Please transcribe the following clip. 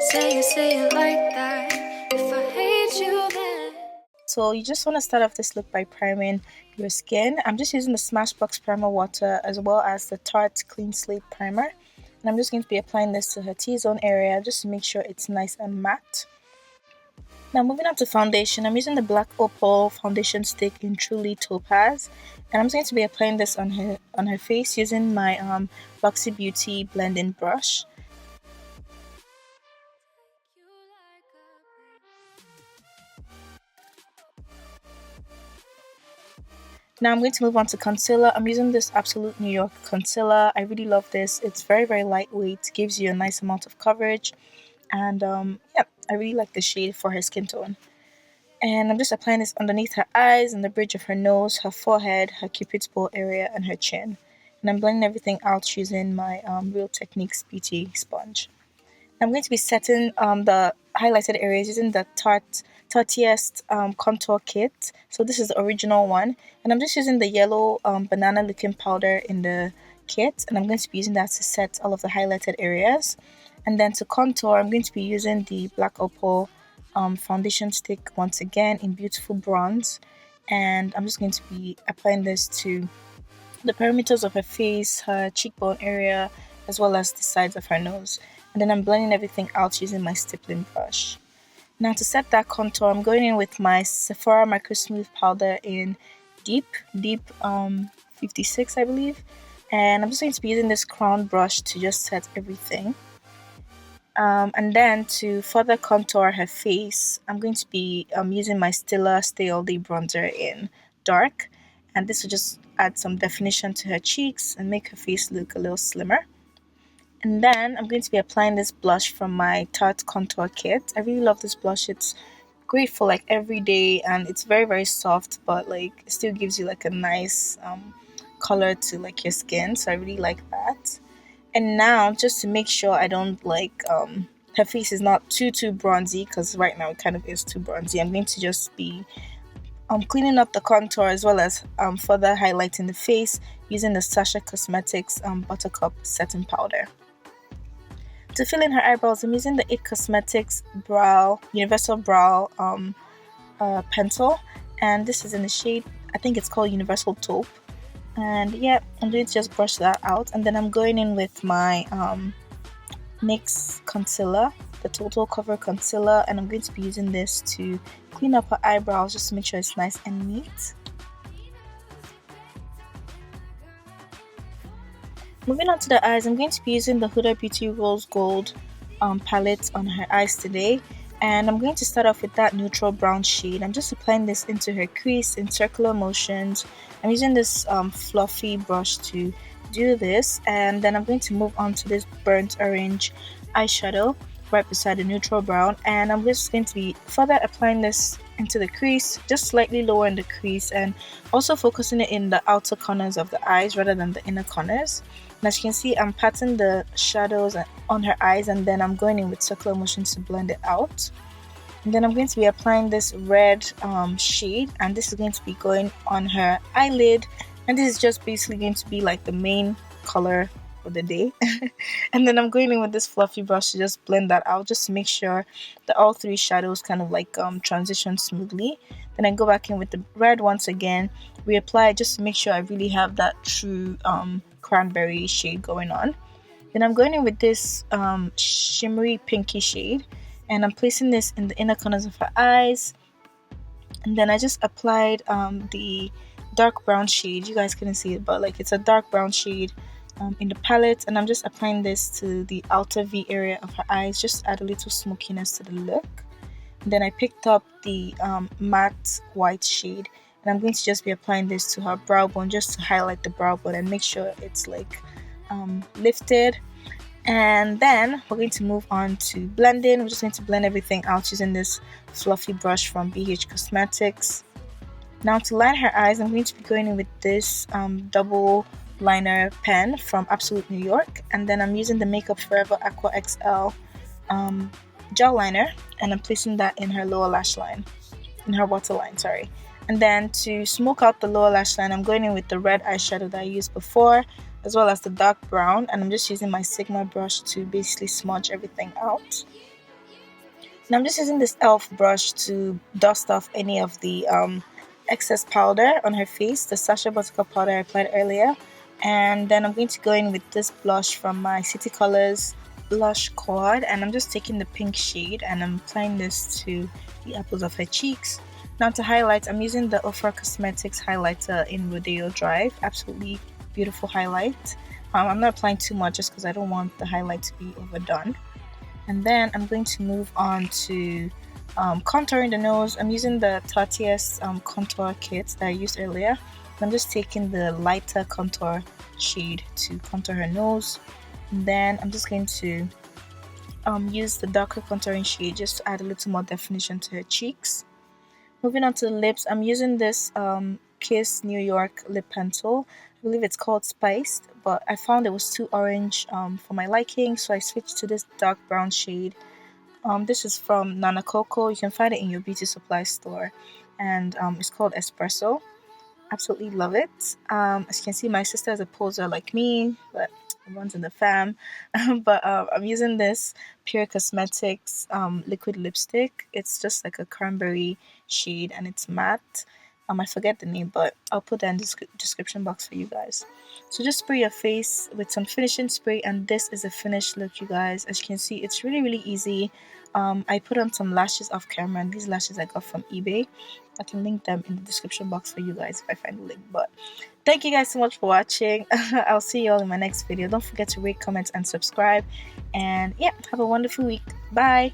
say it like that. If I hate you, then. So you just want to start off this look by priming your skin. I'm just using the Smashbox Primer Water as well as the Tarte Clean Slate Primer. And I'm just going to be applying this to her T-zone area just to make sure it's nice and matte. Now moving on to foundation, I'm using the Black Opal foundation stick in Truly Topaz. And I'm just going to be applying this on her face using my Luxie Beauty blending brush. Now I'm going to move on to concealer. I'm using this Absolute New York concealer. I really love this. It's very, very lightweight, gives you a nice amount of coverage. And yeah, I really like the shade for her skin tone. And I'm just applying this underneath her eyes and the bridge of her nose, her forehead, her cupid's bow area, and her chin. And I'm blending everything out using my Real Techniques Beauty sponge. I'm going to be setting the highlighted areas using the Tartiest contour kit. So this is the original one. And I'm just using the yellow banana looking powder in the kit. And I'm going to be using that to set all of the highlighted areas. And then to contour, I'm going to be using the Black Opal foundation stick once again in beautiful bronze. And I'm just going to be applying this to the perimeters of her face, her cheekbone area, as well as the sides of her nose. And then I'm blending everything out using my stippling brush. Now to set that contour, I'm going in with my Sephora Micro Smooth powder in Deep 56, I believe. And I'm just going to be using this crown brush to just set everything. And then to further contour her face, I'm going to be using my Stila Stay All Day bronzer in Dark. And this will just add some definition to her cheeks and make her face look a little slimmer. And then I'm going to be applying this blush from my Tarte Contour Kit. I really love this blush. It's great for like every day and it's very, very soft, but like it still gives you like a nice color to like your skin. So I really like that. And now just to make sure I don't like her face is not too bronzy, because right now it kind of is too bronzy, I'm going to just be cleaning up the contour as well as further highlighting the face using the Sasha Cosmetics Buttercup setting powder. To fill in her eyebrows, I'm using the IT Cosmetics Universal Brow pencil, and this is in the shade, I think it's called Universal Taupe. And yeah, I'm going to just brush that out, and then I'm going in with my NYX concealer, the Total Cover Concealer, and I'm going to be using this to clean up her eyebrows just to make sure it's nice and neat. Moving on to the eyes, I'm going to be using the Huda Beauty Rose Gold palette on her eyes today. And I'm going to start off with that neutral brown shade. I'm just applying this into her crease in circular motions. I'm using this fluffy brush to do this. And then I'm going to move on to this burnt orange eyeshadow right beside the neutral brown. And I'm just going to be further applying this into the crease, just slightly lower in the crease, and also focusing it in the outer corners of the eyes rather than the inner corners. And as you can see, I'm patting the shadows on her eyes, and then I'm going in with circular motions to blend it out. And then I'm going to be applying this red shade, and this is going to be going on her eyelid, and this is just basically going to be like the main color for the day. And then I'm going in with this fluffy brush to just blend that out, just to make sure that all three shadows kind of like transition smoothly. Then I go back in with the red once again, reapply just to make sure I really have that true cranberry shade going on. Then I'm going in with this shimmery pinky shade, and I'm placing this in the inner corners of her eyes. And then I just applied the dark brown shade. You guys couldn't see it, but like it's a dark brown shade in the palette, and I'm just applying this to the outer V area of her eyes, just add a little smokiness to the look. And then I picked up the matte white shade, and I'm going to just be applying this to her brow bone just to highlight the brow bone and make sure it's like lifted. And then we're going to move on to blending. We're just going to blend everything out using this fluffy brush from BH Cosmetics. Now to line her eyes, I'm going to be going in with this double liner pen from Absolute New York, and then I'm using the Makeup Forever Aqua XL gel liner, and I'm placing that in her lower lash line, in her waterline, sorry. And then to smoke out the lower lash line, I'm going in with the red eyeshadow that I used before, as well as the dark brown, and I'm just using my Sigma brush to basically smudge everything out. And I'm just using this e.l.f. brush to dust off any of the excess powder on her face, the Sacha Buttercup powder I applied earlier. And then I'm going to go in with this blush from my City Colors blush quad, and I'm just taking the pink shade and I'm applying this to the apples of her cheeks. Now to highlight, I'm using the Ofra Cosmetics highlighter in Rodeo Drive. Absolutely beautiful highlight. I'm not applying too much just because I don't want the highlight to be overdone. And then I'm going to move on to contouring the nose. I'm using the Tatius contour kit that I used earlier. I'm just taking the lighter contour shade to contour her nose. And then I'm just going to use the darker contouring shade just to add a little more definition to her cheeks. Moving on to the lips, I'm using this Kiss New York lip pencil. I believe it's called Spiced, but I found it was too orange for my liking, so I switched to this dark brown shade. This is from Nana Coco. You can find it in your beauty supply store, and it's called Espresso. Absolutely love it. As you can see, my sister is a poser like me, but it runs in the fam. But I'm using this Pure Cosmetics liquid lipstick. It's just like a cranberry shade and it's matte. I forget the name, but I'll put that in the description box for you guys. So just spray your face with some finishing spray, and this is a finished look, you guys. As you can see, it's really, really easy. I put on some lashes off camera, and these lashes I got from eBay. I can link them in the description box for you guys if I find the link. But thank you guys so much for watching. I'll see you all in my next video. Don't forget to rate, comment, and subscribe. And yeah, have a wonderful week. Bye.